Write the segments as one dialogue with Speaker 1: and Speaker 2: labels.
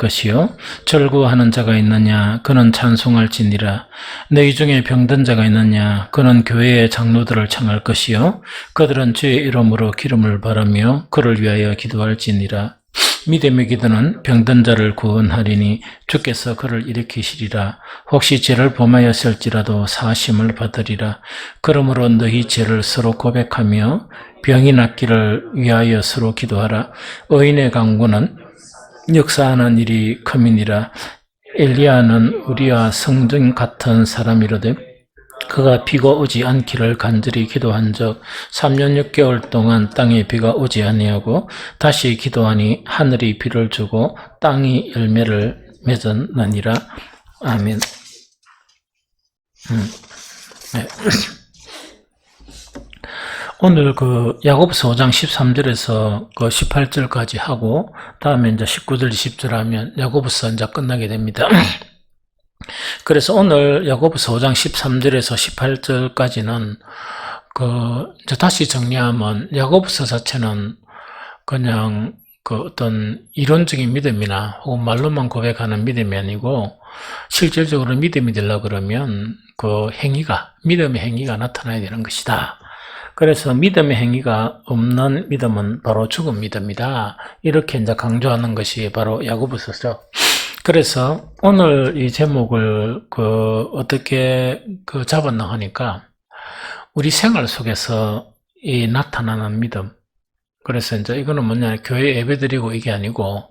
Speaker 1: 것이요 절구하는 자가 있느냐 그는 찬송할지니라. 너희 중에 병든 자가 있느냐 그는 교회의 장로들을 청할 것이요 그들은 주의 이름으로 기름을 바라며 그를 위하여 기도할지니라. 믿음의 기도는 병든 자를 구원하리니 주께서 그를 일으키시리라. 혹시 죄를 범하였을지라도 사하심을 받으리라. 그러므로 너희 죄를 서로 고백하며 병이 낫기를 위하여 서로 기도하라. 의인의 강구는 역사하는 일이 큼이니라. 엘리야는 우리와 성전 같은 사람이로되 그가 비가 오지 않기를 간절히 기도한 적 3년 6개월 동안 땅에 비가 오지 아니하고 다시 기도하니 하늘이 비를 주고 땅이 열매를 맺었느니라. 아멘. 네. 오늘 야고보서 5장 13절에서 18절까지 하고 다음에 이제 19절 20절 하면 야고보서 이제 끝나게 됩니다. 그래서 오늘 야고보서 5장 13절에서 18절까지는 이제 다시 정리하면 야고보서 자체는 그냥 어떤 이론적인 믿음이나 혹은 말로만 고백하는 믿음이 아니고 실질적으로 믿음이 되려고 그러면 믿음의 행위가 나타나야 되는 것이다. 그래서 믿음의 행위가 없는 믿음은 바로 죽은 믿음이다. 이렇게 이제 강조하는 것이 바로 야고보서죠. 그래서 오늘 이 제목을 어떻게 잡았나 하니까 우리 생활 속에서 이 나타나는 믿음. 그래서 이제 이거는 뭐냐, 교회 예배드리고 이게 아니고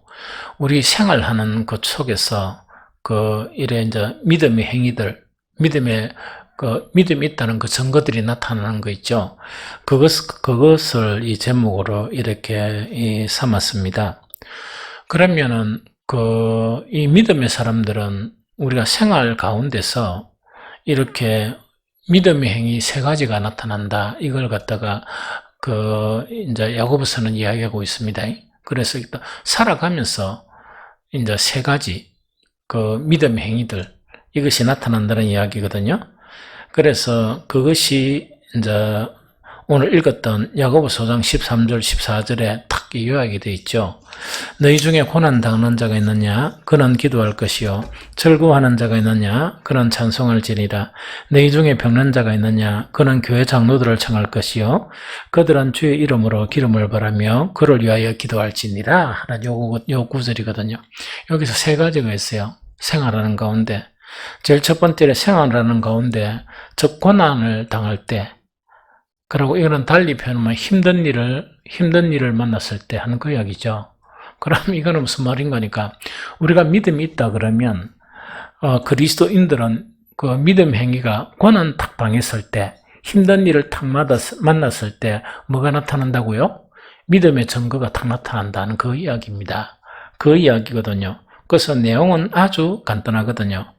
Speaker 1: 우리 생활하는 것 속에서 이래 이제 믿음의 행위들, 믿음이 있다는 그 증거들이 나타나는 거 있죠. 그것을 이 제목으로 이렇게 삼았습니다. 그러면은 이 믿음의 사람들은 우리가 생활 가운데서 이렇게 믿음의 행위 세 가지가 나타난다. 이걸 갖다가 이제 야고보서는 이야기하고 있습니다. 그래서 살아가면서 이제 세 가지 믿음의 행위들 이것이 나타난다는 이야기거든요. 그래서 그것이 이제 오늘 읽었던 야고보서 5장 13절 14절에 딱 요약이 되어 있죠. 너희 중에 고난 당하는 자가 있느냐 그는 기도할 것이요 절구하는 자가 있느냐 그는 찬송할지니라. 너희 중에 병난 자가 있느냐 그는 교회 장로들을 청할 것이요 그들은 주의 이름으로 기름을 바라며 그를 위하여 기도할지니라 하는 요 구절이거든요. 여기서 세 가지가 있어요. 생활하는 가운데 제일 첫 번째로 생활하는 가운데 즉 고난을 당할 때, 그리고 이거는 달리 표현하면 힘든 일을 만났을 때 하는 그 이야기죠. 그럼 이거는 무슨 말인 거니까 우리가 믿음이 있다 그러면 그리스도인들은 그 믿음 행위가 고난 탁 당했을 때, 힘든 일을 탁 만났을 때 뭐가 나타난다고요? 믿음의 증거가 탁 나타난다는 그 이야기입니다. 그 이야기거든요. 그래서 내용은 아주 간단하거든요.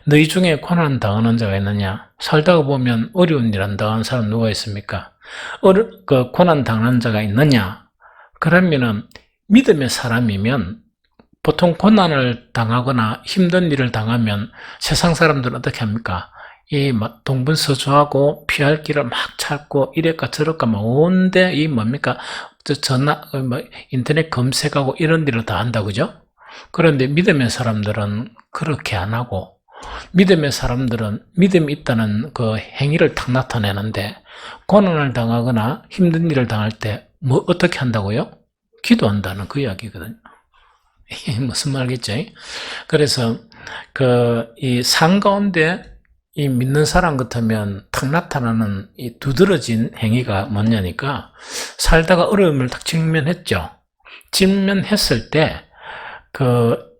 Speaker 1: 너희 중에 고난 당하는 자가 있느냐? 살다가 보면 어려운 일 안 당하는 사람 누가 있습니까? 고난 당하는 자가 있느냐? 그러면은 믿음의 사람이면 보통 고난을 당하거나 힘든 일을 당하면 세상 사람들은 어떻게 합니까? 막 동분서주하고 피할 길을 막 찾고 이래까 저래까 막 온데 뭡니까? 인터넷 검색하고 이런 일을 다 한다, 그죠? 그런데 믿음의 사람들은 그렇게 안 하고, 믿음의 사람들은 믿음이 있다는 그 행위를 탁 나타내는데, 고난을 당하거나 힘든 일을 당할 때 어떻게 한다고요? 기도한다는 그 이야기거든요. 이게 무슨 말겠죠? 그래서 이 상 가운데 이 믿는 사람 같으면 탁 나타나는 이 두드러진 행위가 뭐냐니까, 살다가 어려움을 딱 직면했죠. 직면했을 때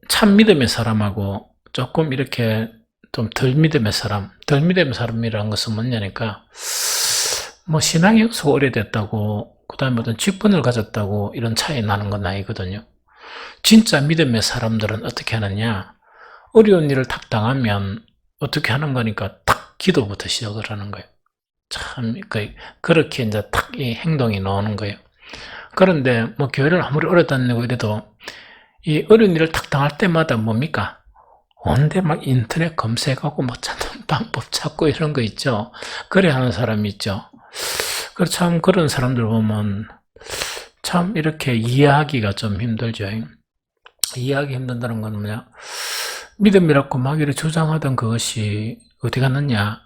Speaker 1: 참 믿음의 사람하고 조금 이렇게 좀 덜 믿음의 사람이라는 것은 뭐냐니까, 뭐 신앙이 없어 오래됐다고, 그 다음에 어떤 직분을 가졌다고 이런 차이 나는 건 아니거든요. 진짜 믿음의 사람들은 어떻게 하느냐, 어려운 일을 탁 당하면 어떻게 하는 거니까 탁 기도부터 시작을 하는 거예요. 참 그렇게 이제 탁 이 행동이 나오는 거예요. 그런데 뭐 교회를 아무리 오래 다니고 이래도 이 어려운 일을 탁 당할 때마다 뭡니까? 온데 막 인터넷 검색하고 뭐 찾는 방법 찾고 이런 거 있죠. 그래 하는 사람이 있죠. 참 그런 사람들 보면 참 이렇게 이해하기가 좀 힘들죠. 이해하기 힘든다는 건 뭐냐? 믿음이라고 막 이렇게 주장하던 그것이 어디 갔느냐?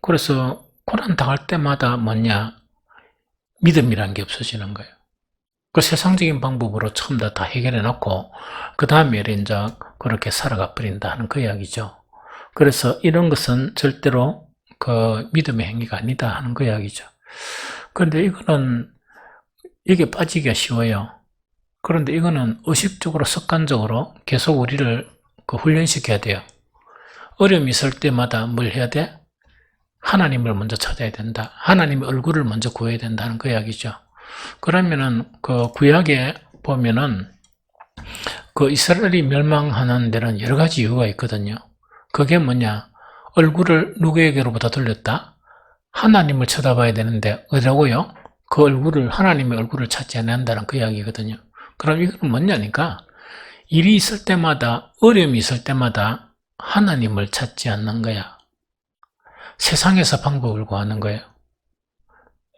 Speaker 1: 그래서 고난 당할 때마다 뭐냐? 믿음이란 게 없어지는 거예요. 그 세상적인 방법으로 처음 다 해결해 놓고 그 다음에 이제 그렇게 살아가 버린다 하는 그 이야기죠. 그래서 이런 것은 절대로 그 믿음의 행위가 아니다 하는 그 이야기죠. 그런데 이거는 이게 빠지기가 쉬워요. 그런데 이거는 의식적으로 습관적으로 계속 우리를 그 훈련시켜야 돼요. 어려움이 있을 때마다 뭘 해야 돼? 하나님을 먼저 찾아야 된다. 하나님의 얼굴을 먼저 구해야 된다는 그 이야기죠. 그러면은 그 구약에 보면은 그 이스라엘이 멸망하는 데는 여러 가지 이유가 있거든요. 그게 뭐냐? 얼굴을 누구에게로부터 돌렸다? 하나님을 쳐다봐야 되는데 어디라고요? 그 얼굴을 하나님의 얼굴을 찾지 않는다는 그 이야기거든요. 그럼 이건 뭐냐니까 일이 있을 때마다 어려움이 있을 때마다 하나님을 찾지 않는 거야. 세상에서 방법을 구하는 거예요.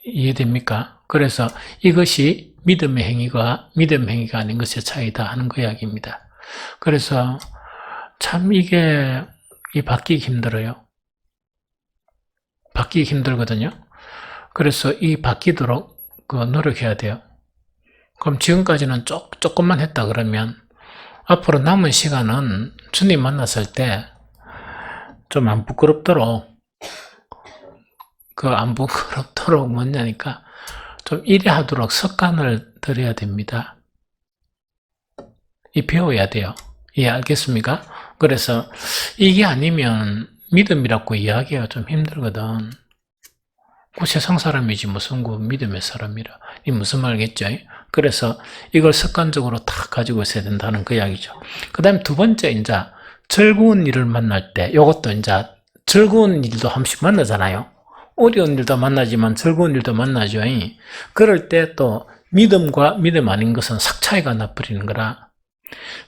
Speaker 1: 이해됩니까? 그래서 이것이 믿음의 행위가 믿음의 행위가 아닌 것의 차이다 하는 그 이야기입니다. 그래서 참 이게 바뀌기 힘들어요. 바뀌기 힘들거든요. 그래서 이 바뀌도록 그 노력해야 돼요. 그럼 지금까지는 조금만 했다 그러면 앞으로 남은 시간은 주님 만났을 때 좀 안 부끄럽도록 안 부끄럽도록 뭐냐니까 좀 이래 하도록 습관을 들여야 됩니다. 배워야 돼요. 예, 알겠습니까? 그래서 이게 아니면 믿음이라고 이야기가 좀 힘들거든. 그 세상 사람이지 무슨 그 믿음의 사람이라. 이 무슨 말겠죠? 그래서 이걸 습관적으로 다 가지고 있어야 된다는 그 이야기죠. 그 다음에 두 번째, 이제 즐거운 일을 만날 때, 요것도 이제 즐거운 일도 한 번씩 만나잖아요. 어려운 일도 만나지만 즐거운 일도 만나죠. 그럴 때 또 믿음과 믿음 아닌 것은 sắc 차이가 나버리는 거라.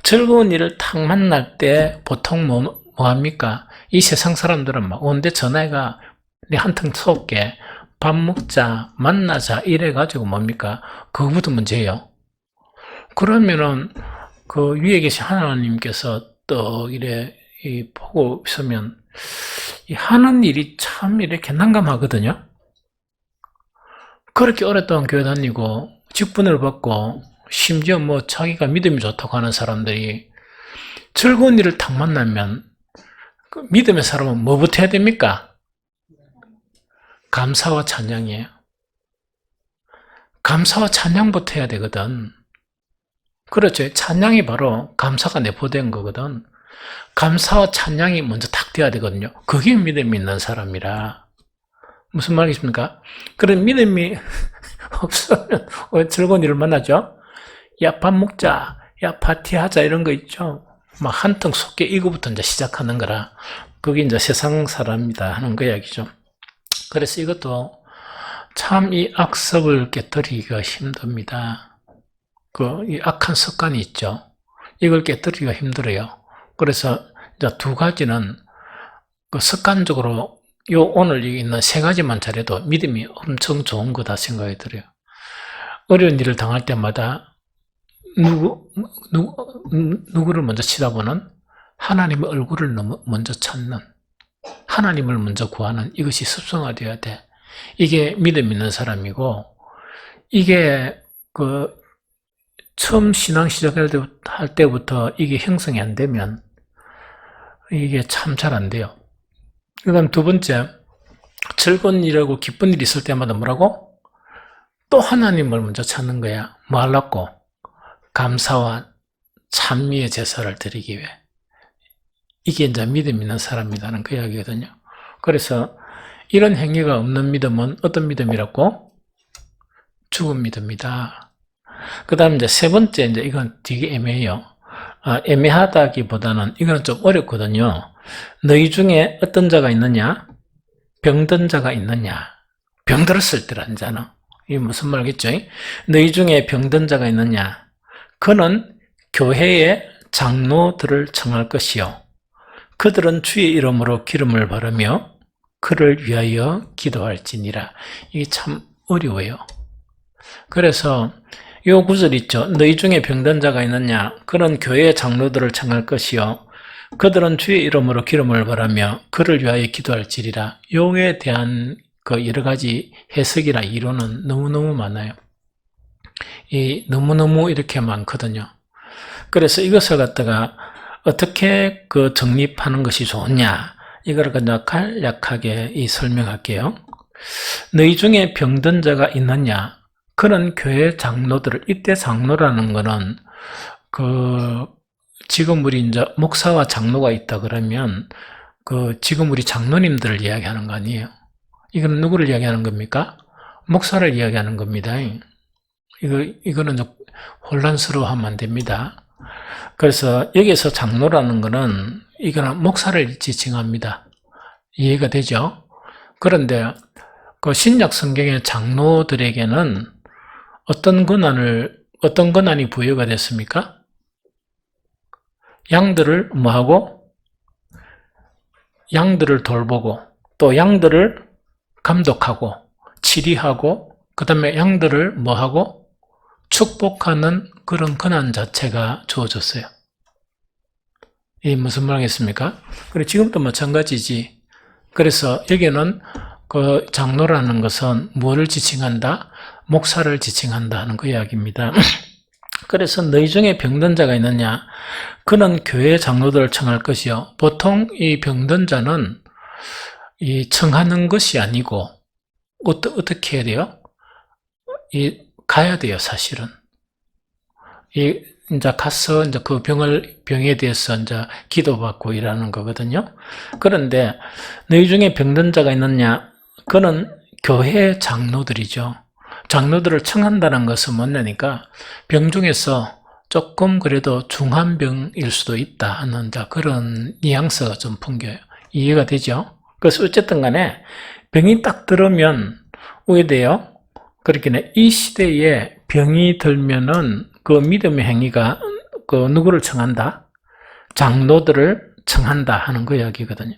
Speaker 1: 즐거운 일을 딱 만날 때 보통 뭐 합니까? 이 세상 사람들은 막 온데 전화가 한턱 쏠게 밥 먹자 만나자 이래가지고 뭡니까? 그거부터 문제예요. 그러면은 그 위에 계신 하나님께서 또 이래 보고 있으면 하는 일이 참 이렇게 난감하거든요. 그렇게 오랫동안 교회 다니고 직분을 받고 심지어 뭐 자기가 믿음이 좋다고 하는 사람들이 즐거운 일을 딱 만나면 그 믿음의 사람은 뭐부터 해야 됩니까? 감사와 찬양이에요. 감사와 찬양부터 해야 되거든. 그렇죠. 찬양이 바로 감사가 내포된 거거든. 감사와 찬양이 먼저 탁 돼야 되거든요. 그게 믿음이 있는 사람이라. 무슨 말이십니까? 그런 믿음이 없으면 즐거운 일을 만나죠? 야, 밥 먹자. 야, 파티하자. 이런 거 있죠? 막 한턱 쏟게 이거부터 이제 시작하는 거라. 그게 이제 세상 사람이다 하는 거 이야기죠. 그래서 이것도 참 이 악습을 깨뜨리기가 힘듭니다. 이 악한 습관이 있죠. 이걸 깨뜨리기가 힘들어요. 그래서 이제 두 가지는 습관적으로 오늘 있는 세 가지만 잘해도 믿음이 엄청 좋은 거다 생각이 들어요. 어려운 일을 당할 때마다 누구를 먼저 치다보는 하나님의 얼굴을 먼저 찾는 하나님을 먼저 구하는 이것이 습성화되어야 돼. 이게 믿음 있는 사람이고 이게 처음 신앙 시작할 때부터 이게 형성이 안 되면 이게 참 잘 안 돼요. 그 다음 두 번째, 즐거운 일하고 기쁜 일이 있을 때마다 뭐라고? 또 하나님을 먼저 찾는 거야. 뭐 하려고? 감사와 찬미의 제사를 드리기 위해. 이게 이제 믿음 있는 사람이라는 그 이야기거든요. 그래서 이런 행위가 없는 믿음은 어떤 믿음이라고? 죽은 믿음이다. 그 다음 이제 세 번째, 이제 이건 되게 애매해요. 애매하다기보다는 이거는 좀 어렵거든요. 너희 중에 어떤 자가 있느냐? 병든 자가 있느냐? 병들었을 때란잖아. 이게 무슨 말겠죠? 너희 중에 병든 자가 있느냐? 그는 교회의 장로들을 청할 것이요. 그들은 주의 이름으로 기름을 바르며 그를 위하여 기도할지니라. 이게 참 어려워요. 그래서 요 구절 있죠. 너희 중에 병든 자가 있느냐? 그런 교회 장로들을 청할 것이요. 그들은 주의 이름으로 기름을 바라며 그를 위하여 기도할지리라. 요에 대한 그 여러 가지 해석이나 이론은 너무너무 많아요. 너무너무 이렇게 많거든요. 그래서 이것을 갖다가 어떻게 그 정립하는 것이 좋냐? 이걸 그냥 간략하게 설명할게요. 너희 중에 병든 자가 있느냐? 그런 교회 장로들을, 이때 장로라는 거는 지금 우리 이제 목사와 장로가 있다 그러면 지금 우리 장로님들을 이야기하는 거 아니에요? 이건 누구를 이야기하는 겁니까? 목사를 이야기하는 겁니다. 이거는 혼란스러워하면 안 됩니다. 그래서 여기서 장로라는 거는 이거는 목사를 지칭합니다. 이해가 되죠? 그런데 그 신약 성경의 장로들에게는 어떤 권한이 부여가 됐습니까? 양들을 뭐하고? 양들을 돌보고, 또 양들을 감독하고, 치리하고, 그 다음에 양들을 뭐하고? 축복하는 그런 권한 자체가 주어졌어요. 이게 무슨 말이겠습니까? 그리고 지금도 마찬가지지. 그래서 여기는 그 장로라는 것은 무엇을 지칭한다? 목사를 지칭한다 하는 그 이야기입니다. 그래서 너희 중에 병든 자가 있느냐? 그는 교회 장로들을 청할 것이요. 보통 이 병든 자는 청하는 것이 아니고 어떻게 해야 돼요? 가야 돼요, 사실은. 이제 가서 이제 그 병에 대해서 이제 기도받고 일하는 거거든요. 그런데 너희 중에 병든 자가 있느냐? 그는 교회 장로들이죠. 장로들을 청한다는 것은 뭐냐니까 병 중에서 조금 그래도 중한 병일 수도 있다 하는 그런 뉘앙스가 좀 풍겨요. 이해가 되죠? 그래서 어쨌든 간에 병이 딱 들으면 오게 돼요. 그렇게 이 시대에 병이 들면은 그 믿음의 행위가 누구를 청한다? 장로들을 청한다 하는 그 이야기거든요.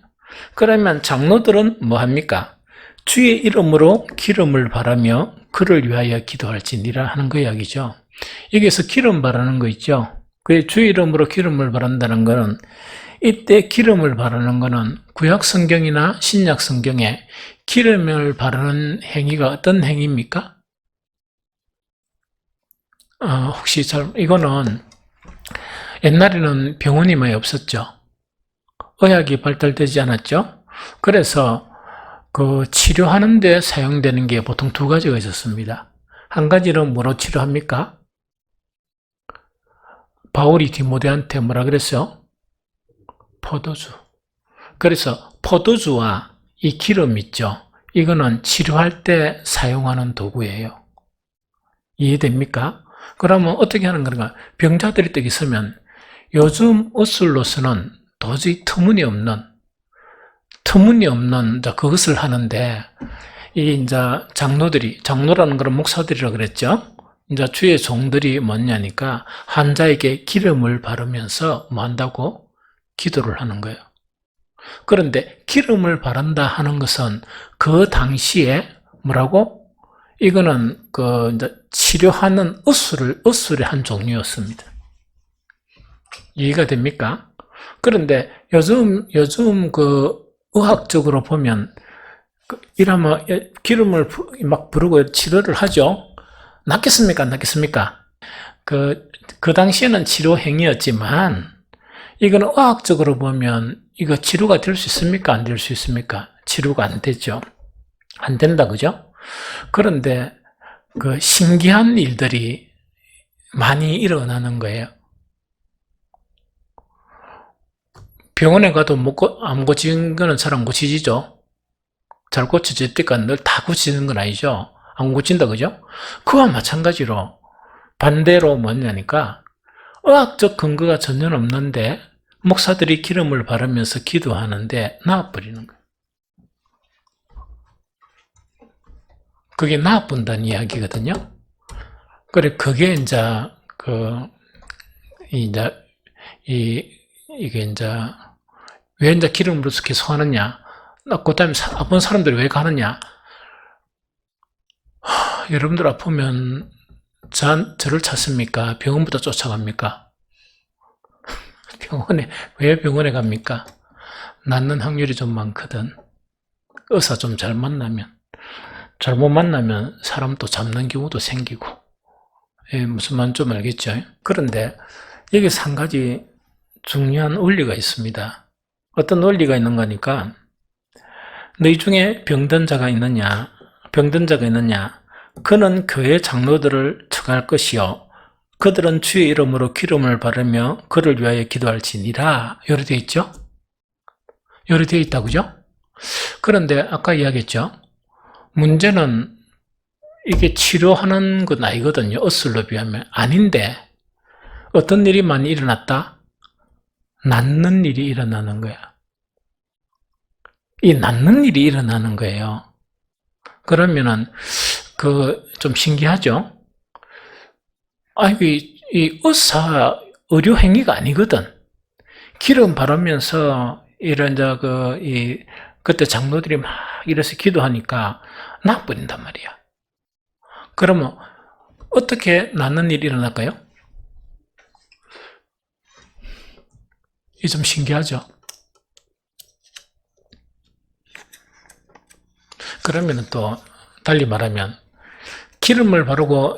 Speaker 1: 그러면 장로들은 뭐 합니까? 주의 이름으로 기름을 바라며 그를 위하여 기도할지니라 하는 그 이야기죠. 여기서 기름 바라는 거 있죠. 그 주의 이름으로 기름을 바란다는 거는 이때 기름을 바라는 거는 구약 성경이나 신약 성경에 기름을 바르는 행위가 어떤 행위입니까? 혹시 이거는 옛날에는 병원이 많이 없었죠. 의학이 발달되지 않았죠. 그래서 그 치료하는 데 사용되는 게 보통 두 가지가 있었습니다. 한 가지는 뭐로 치료합니까? 바울이 디모데한테 뭐라 그랬어요? 포도주. 그래서 포도주와 이 기름 있죠. 이거는 치료할 때 사용하는 도구예요. 이해됩니까? 그러면 어떻게 하는 건가? 병자들이 딱 있으면 요즘 의술로서는 도저히 터무니없는 그것을 하는데, 이제 장로라는 건 목사들이라고 그랬죠? 이제 주의 종들이 뭐냐니까 환자에게 기름을 바르면서 뭐 한다고? 기도를 하는 거예요. 그런데 기름을 바른다 하는 것은 그 당시에 뭐라고? 이거는 이제 치료하는 의술의 한 종류였습니다. 이해가 됩니까? 그런데 요즘 의학적으로 보면 이러면 기름을 막 부르고 치료를 하죠. 낫겠습니까? 안 낫겠습니까? 그 당시에는 치료 행위였지만 이거는 의학적으로 보면 이거 치료가 될 수 있습니까? 안 될 수 있습니까? 치료가 안 되죠. 안 된다, 그죠? 그런데 신기한 일들이 많이 일어나는 거예요. 병원에 가도 안 고치는 거는 잘 안 고치지죠? 잘 고쳐질 때까지 늘 다 고치는 건 아니죠? 안 고친다, 그죠? 그와 마찬가지로 반대로 뭐냐니까 의학적 근거가 전혀 없는데 목사들이 기름을 바르면서 기도하는데 나아버리는 거예요. 그게 나아본다는 이야기거든요. 그래, 그게 이게 왜 기름으로 계속 하느냐? 그 다음에 아픈 사람들이 왜 가느냐? 여러분들 아프면 저를 찾습니까? 병원부터 쫓아갑니까? 왜 병원에 갑니까? 낫는 확률이 좀 많거든. 의사 좀 잘못 만나면 사람 또 잡는 경우도 생기고. 무슨 말인지 좀 알겠죠? 그런데 여기서 한 가지 중요한 원리가 있습니다. 어떤 원리가 있는 거니까, 너희 중에 병든 자가 있느냐? 그는 교회 장로들을 청할 것이요 그들은 주의 이름으로 기름을 바르며 그를 위하여 기도할지니라. 요리 되어 있죠? 요리 되어 있다, 그죠? 그런데 아까 이야기했죠? 문제는 이게 치료하는 건 아니거든요. 어슬로 비하면. 아닌데 어떤 일이 많이 일어났다? 낫는 일이 일어나는 거야. 이 낫는 일이 일어나는 거예요. 그러면은 좀 신기하죠? 이 의료 행위가 아니거든. 기름 바르면서 그때 장로들이 막 이래서 기도하니까 나버린단 말이야. 그러면 어떻게 낫는 일이 일어날까요? 이게 좀 신기하죠? 그러면 또 달리 말하면 기름을 바르고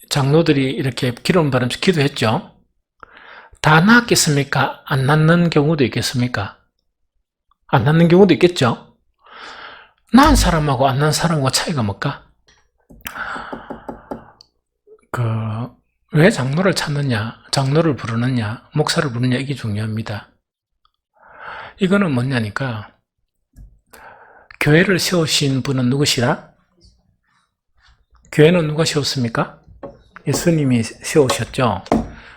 Speaker 1: 장로들이 이렇게 기름 바르면서 기도했죠. 다 낫겠습니까? 안 낫는 경우도 있겠습니까? 안 낫는 경우도 있겠죠. 나은 사람하고 안 나은 사람하고 차이가 뭘까? 왜 장로를 찾느냐, 장로를 부르느냐, 목사를 부르느냐, 이게 중요합니다. 이거는 뭐냐니까, 교회를 세우신 분은 누구시라? 교회는 누가 세웠습니까? 예수님이 세우셨죠.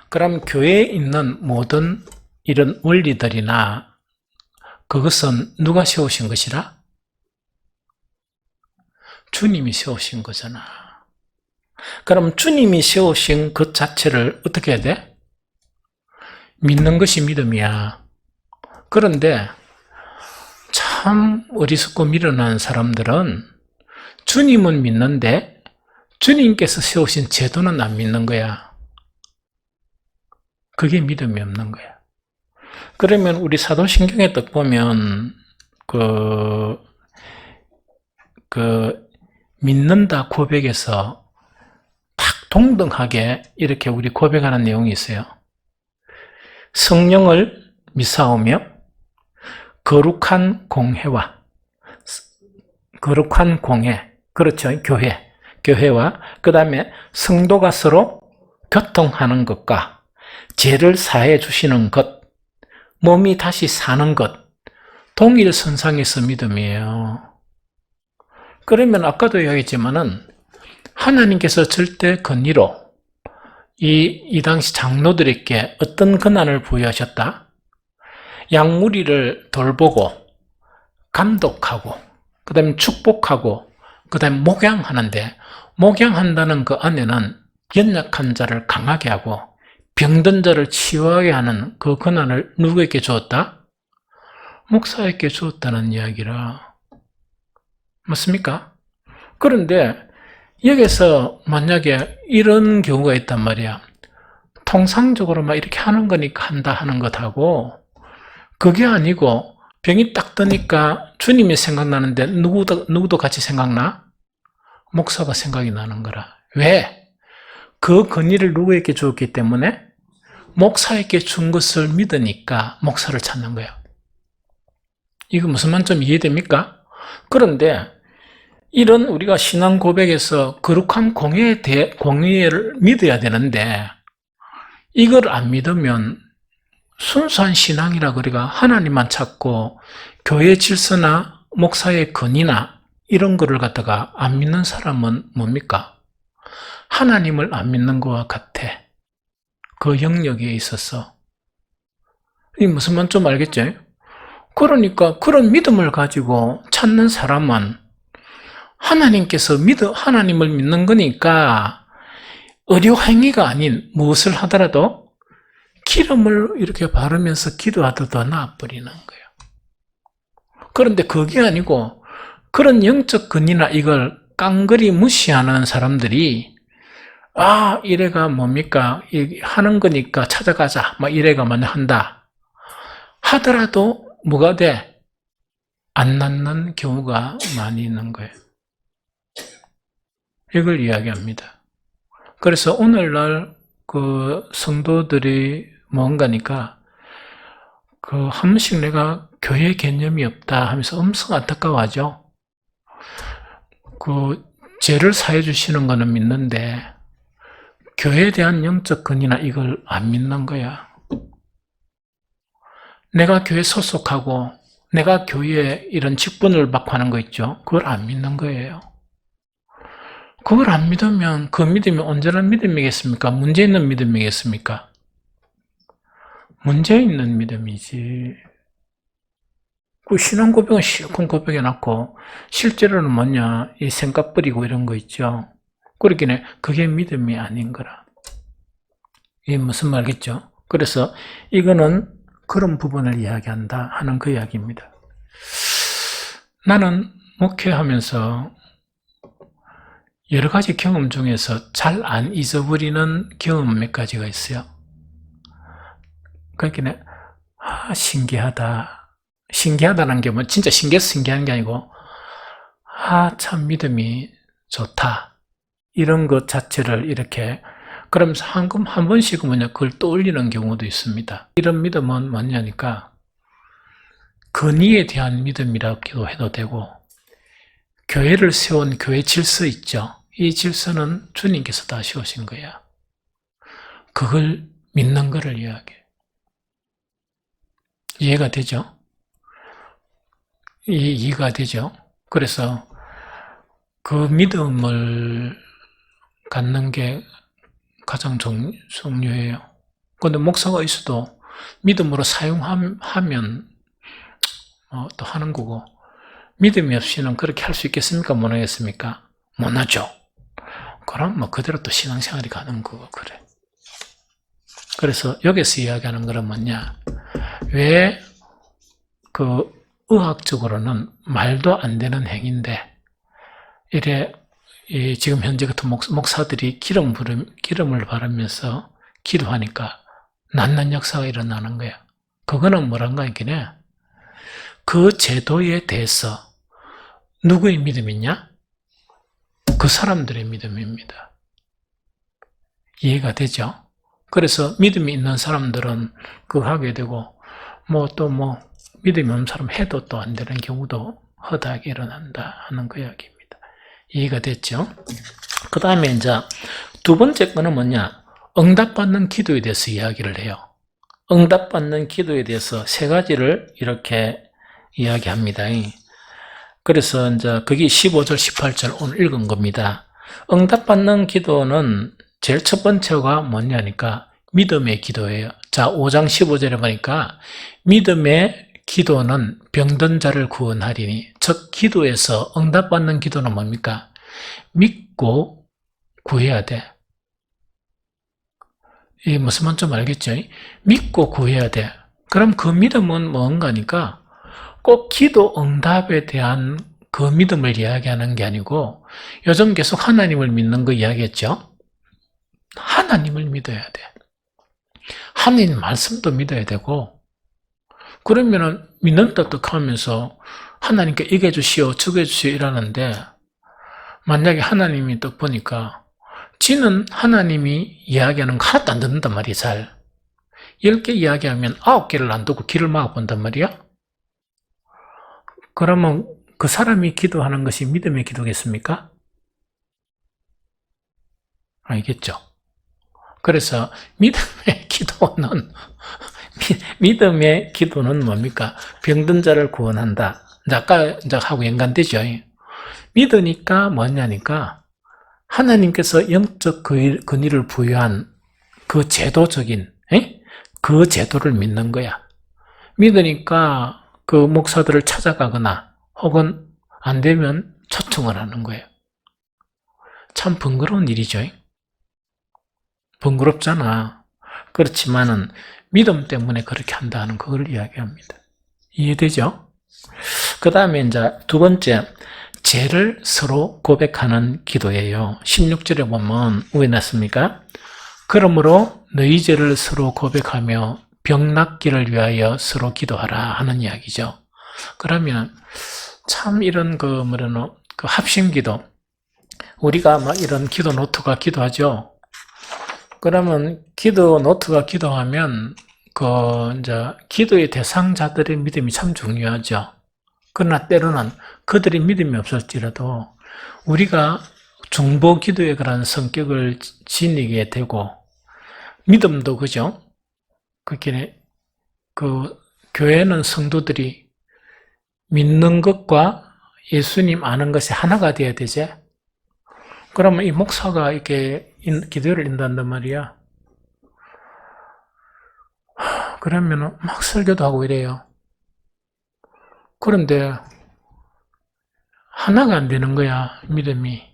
Speaker 1: 그럼 교회에 있는 모든 이런 원리들이나 그것은 누가 세우신 것이라? 주님이 세우신 거잖아. 그럼 주님이 세우신 것 자체를 어떻게 해야 돼? 믿는 것이 믿음이야. 그런데 참 어리석고 미련한 사람들은 주님은 믿는데 주님께서 세우신 제도는 안 믿는 거야. 그게 믿음이 없는 거야. 그러면 우리 사도신경에 딱 보면 믿는다 고백에서 딱 동등하게 이렇게 우리 고백하는 내용이 있어요. 성령을 믿사오며 거룩한 공회, 그렇죠, 교회와 그 다음에 성도가 서로 교통하는 것과 죄를 사해 주시는 것, 몸이 다시 사는 것, 동일선상에서 믿음이에요. 그러면 아까도 이야기했지만은 하나님께서 절대 권위로 이 당시 장로들에게 어떤 권한을 부여하셨다? 양무리를 돌보고 감독하고 그 다음에 축복하고 그 다음에 목양하는데, 목양한다는 그 안에는 연약한 자를 강하게 하고 병든 자를 치유하게 하는 그 권한을 누구에게 주었다? 목사에게 주었다는 이야기라. 맞습니까? 그런데 여기서 만약에 이런 경우가 있단 말이야. 통상적으로 막 이렇게 하는 거니까 한다 하는 것하고, 그게 아니고 병이 딱 드니까 주님이 생각나는데 누구도 같이 생각나? 목사가 생각이 나는 거라. 왜? 그 권위를 누구에게 주었기 때문에? 목사에게 준 것을 믿으니까 목사를 찾는 거야. 이거 무슨 말인지 좀 이해됩니까? 그런데 이런 우리가 신앙 고백에서 거룩한 공의를 믿어야 되는데, 이걸 안 믿으면 순수한 신앙이라 우리가 하나님만 찾고 교회 질서나 목사의 권위나 이런 거를 갖다가 안 믿는 사람은 뭡니까? 하나님을 안 믿는 것과 같아. 그 영역에 있어서. 이 무슨 말인지 좀 알겠죠? 그러니까 그런 믿음을 가지고 찾는 사람은 하나님께서 하나님을 믿는 거니까 의료 행위가 아닌 무엇을 하더라도 기름을 이렇게 바르면서 기도하더라도 나아버리는 거예요. 그런데 그게 아니고 그런 영적 권위나 이걸 깡그리 무시하는 사람들이 이래가 뭡니까? 하는 거니까 찾아가자. 막 이래가만 한다. 하더라도 뭐가 돼? 안 낫는 경우가 많이 있는 거예요. 이걸 이야기합니다. 그래서 오늘날 그 성도들이 뭔가니까 한 번씩 내가 교회 개념이 없다 하면서 엄청 안타까워하죠. 죄를 사해 주시는 거는 믿는데 교회에 대한 영적 근이나 이걸 안 믿는 거야. 내가 교회 소속하고 내가 교회에 이런 직분을 받고 하는 거 있죠. 그걸 안 믿는 거예요. 그걸 안 믿으면 그 믿음이 온전한 믿음이겠습니까? 문제 있는 믿음이겠습니까? 문제 있는 믿음이지. 그 신앙 고백은 실컷 고백해놨고 실제로는 뭐냐? 이 생각 버리고 이런 거 있죠. 그렇기는 그게 믿음이 아닌 거라. 이게 무슨 말겠죠? 그래서 이거는 그런 부분을 이야기한다 하는 그 이야기입니다. 나는 목회하면서 여러 가지 경험 중에서 잘 안 잊어버리는 경험 몇 가지가 있어요. 그러니까 신기하다. 신기하다는 게 뭐 진짜 신기해서 신기한 게 아니고 참 믿음이 좋다. 이런 것 자체를 이렇게 그러면서 한 번씩은 그걸 떠올리는 경우도 있습니다. 이런 믿음은 뭐냐니까 근위에 대한 믿음이라고 해도 되고 교회를 세운 교회 질서 있죠. 이 질서는 주님께서 다 세우신 거야. 그걸 믿는 거를 이야기해. 이해가 되죠? 이해가 되죠? 그래서 그 믿음을 갖는 게 가장 중요해요. 그런데 목사가 있어도 믿음으로 사용하면 또 하는 거고 믿음이 없이는 그렇게 할 수 있겠습니까? 못 하겠습니까? 못 하죠. 그럼 그대로 또 신앙생활이 가는 거고 그래. 그래서 여기서 이야기하는 거는 뭐냐? 왜 의학적으로는 말도 안 되는 행위인데 이래 지금 현재 같은 목사들이 기름을 바르면서 기도하니까 낫는 역사가 일어나는 거야. 그거는 뭐란가 했기네. 그 제도에 대해서 누구의 믿음이냐? 그 사람들의 믿음입니다. 이해가 되죠? 그래서 믿음이 있는 사람들은 그거 하게 되고 믿음이 없는 사람 해도 또 안 되는 경우도 허다하게 일어난다 하는 그 이야기입니다. 이해가 됐죠? 그 다음에 이제 두 번째 거는 뭐냐? 응답받는 기도에 대해서 이야기를 해요. 응답받는 기도에 대해서 세 가지를 이렇게 이야기합니다. 그래서 이제 그게 15절, 18절 오늘 읽은 겁니다. 응답받는 기도는 제일 첫 번째가 뭐냐니까 믿음의 기도예요. 자, 5장 15절에 보니까 믿음의 기도는 병든 자를 구원하리니. 즉 기도에서 응답받는 기도는 뭡니까? 믿고 구해야 돼. 이게 무슨 말인지 좀 알겠죠? 믿고 구해야 돼. 그럼 그 믿음은 뭔가니까 꼭 기도 응답에 대한 그 믿음을 이야기하는 게 아니고 요즘 계속 하나님을 믿는 거 이야기했죠? 하나님을 믿어야 돼. 하나님 말씀도 믿어야 되고 그러면은 믿는다 또 하면서 하나님께 이거 해주시오 저거 해주시오 이러는데 만약에 하나님이 또 보니까 지는 하나님이 이야기하는 거 하나도 안 듣는단 말이야. 잘 10개 이야기하면 9개를 안 듣고 귀를 막아본단 말이야. 그러면 그 사람이 기도하는 것이 믿음의 기도겠습니까? 알겠죠? 그래서 믿음의 기도는 뭡니까? 병든 자를 구원한다. 아까 하고 연관되죠? 믿으니까 뭐냐니까 하나님께서 영적 근위를 부여한 그 제도적인 그 제도를 믿는 거야. 믿으니까 그 목사들을 찾아가거나 혹은 안 되면 초청을 하는 거예요. 참 번거로운 일이죠. 번거롭잖아. 그렇지만은 믿음 때문에 그렇게 한다는 그걸 이야기합니다. 이해되죠? 그 다음에 이제 두 번째, 죄를 서로 고백하는 기도예요. 16절에 보면 왜 났습니까? 그러므로 너희 죄를 서로 고백하며 병 낫기를 위하여 서로 기도하라 하는 이야기죠. 그러면 참 이런 그 합심기도, 우리가 막 이런 기도 노트가 기도하죠. 그러면 기도 노트가 기도하면 이제 기도의 대상자들의 믿음이 참 중요하죠. 그러나 때로는 그들이 믿음이 없을지라도 우리가 중보 기도의 그런 성격을 지니게 되고, 믿음도 그죠? 교회는 성도들이 믿는 것과 예수님 아는 것이 하나가 되어야 되지. 그러면 이 목사가 이렇게 기도를 인도한단 말이야. 그러면 막 설교도 하고 이래요. 그런데 하나가 안 되는 거야, 믿음이.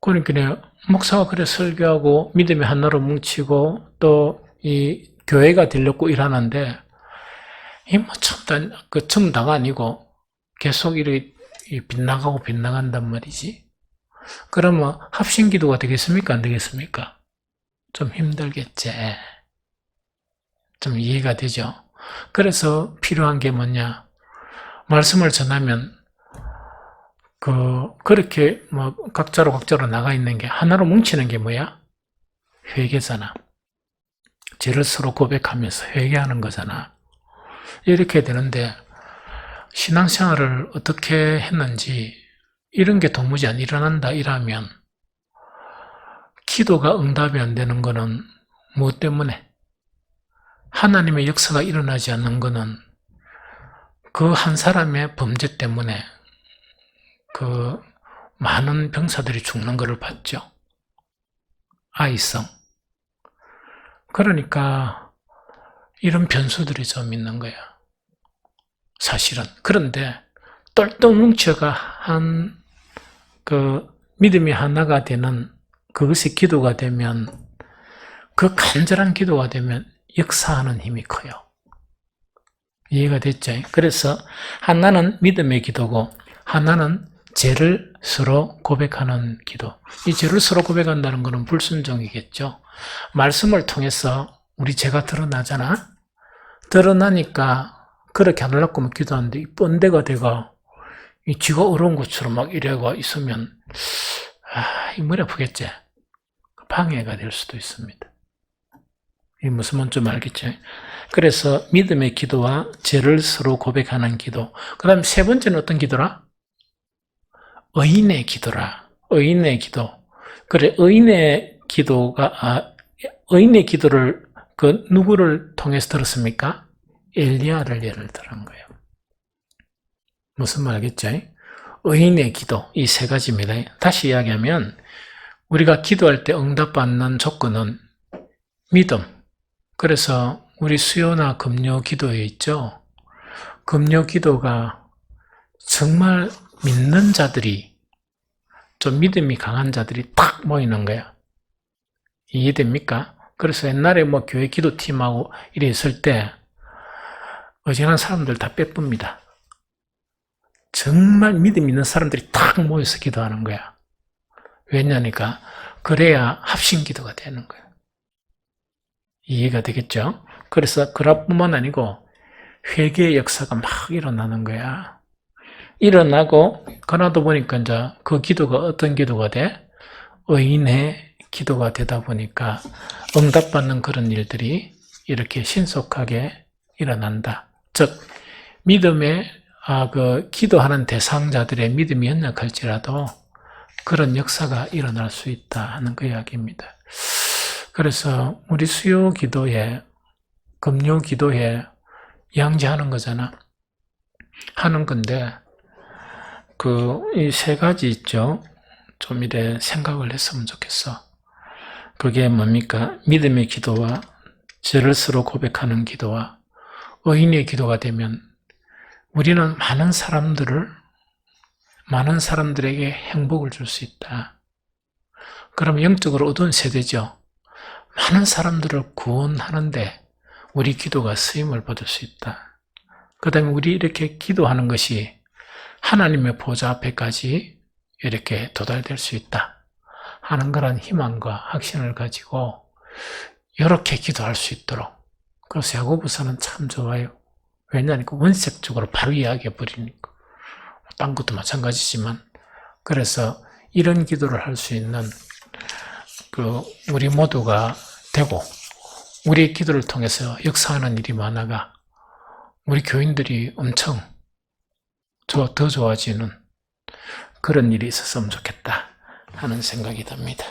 Speaker 1: 그러니까 목사가 그래 설교하고 믿음이 하나로 뭉치고 또 이 교회가 되려고 일하는데, 이 뭐 전부 다가 아니고 계속 이렇게 빗나간단 말이지. 그러면 합심기도가 되겠습니까? 안 되겠습니까? 좀 힘들겠지. 좀 이해가 되죠? 그래서 필요한 게 뭐냐? 말씀을 전하면 그렇게 각자로 나가 있는 게 하나로 뭉치는 게 뭐야? 회개잖아. 죄를 서로 고백하면서 회개하는 거잖아. 이렇게 되는데 신앙생활을 어떻게 했는지 이런 게 도무지 안 일어난다 이러면, 기도가 응답이 안 되는 거는 무엇 때문에? 하나님의 역사가 일어나지 않는 거는 그 한 사람의 범죄 때문에 많은 병사들이 죽는 것을 봤죠. 아이성. 그러니까 이런 변수들이 좀 있는 거야, 사실은. 그런데 똘똘 뭉쳐가 믿음이 하나가 되는 그것이 기도가 되면, 그 간절한 기도가 되면 역사하는 힘이 커요. 이해가 됐죠? 그래서 하나는 믿음의 기도고 하나는 죄를 서로 고백하는 기도. 이 죄를 서로 고백한다는 것은 불순종이겠죠. 말씀을 통해서 우리 죄가 드러나잖아. 드러나니까 그렇게 안 하려고 기도하는데 이 뻔데가 되고 이 쥐가 어려운 것처럼 막 이래가 있으면 이 머리 아프겠지. 방해가 될 수도 있습니다. 이 무슨 말인지 좀 알겠죠? 그래서 믿음의 기도와 죄를 서로 고백하는 기도. 그 다음 세 번째는 어떤 기도라? 의인의 기도라. 의인의 기도. 그래, 의인의 기도를 누구를 통해서 들었습니까? 엘리야를 예를 들은 거예요. 무슨 말 알겠죠? 의인의 기도, 이 세 가지입니다. 다시 이야기하면 우리가 기도할 때 응답받는 조건은 믿음. 그래서 우리 수요나 금요 기도에 있죠. 금요 기도가 정말 믿는 자들이, 좀 믿음이 강한 자들이 딱 모이는 거야. 이해됩니까? 그래서 옛날에 교회 기도팀하고 이래 있을 때 어지간한 사람들 다 빼쁩니다. 정말 믿음 있는 사람들이 딱 모여서 기도하는 거야. 왜냐니까 그래야 합심 기도가 되는 거야. 이해가 되겠죠? 그래서 그뿐만 아니고 회개의 역사가 막 일어나는 거야. 일어나고 그러다 보니까 이제 그 기도가 어떤 기도가 돼? 의인의 기도가 되다 보니까 응답받는 그런 일들이 이렇게 신속하게 일어난다. 즉 믿음의 기도하는 대상자들의 믿음이 연약할지라도 그런 역사가 일어날 수 있다 하는 그 이야기입니다. 그래서 우리 수요 기도에, 금요 기도에 양지하는 거잖아. 하는 건데 이 세 가지 있죠. 좀 이래 생각을 했으면 좋겠어. 그게 뭡니까? 믿음의 기도와 죄를 서로 고백하는 기도와 의인의 기도가 되면 우리는 많은 사람들에게 행복을 줄 수 있다. 그럼 영적으로 어두운 세대죠. 많은 사람들을 구원하는데 우리 기도가 쓰임을 받을 수 있다. 그 다음에 우리 이렇게 기도하는 것이 하나님의 보좌 앞에까지 이렇게 도달될 수 있다 하는 그런 희망과 확신을 가지고 이렇게 기도할 수 있도록. 그래서 야고보서는 참 좋아요. 왜냐하니까 원색적으로 바로 이야기해 버리니까. 딴 것도 마찬가지지만, 그래서 이런 기도를 할 수 있는 우리 모두가 되고, 우리의 기도를 통해서 역사하는 일이 많아가 우리 교인들이 엄청 더 좋아지는 그런 일이 있었으면 좋겠다 하는 생각이 듭니다.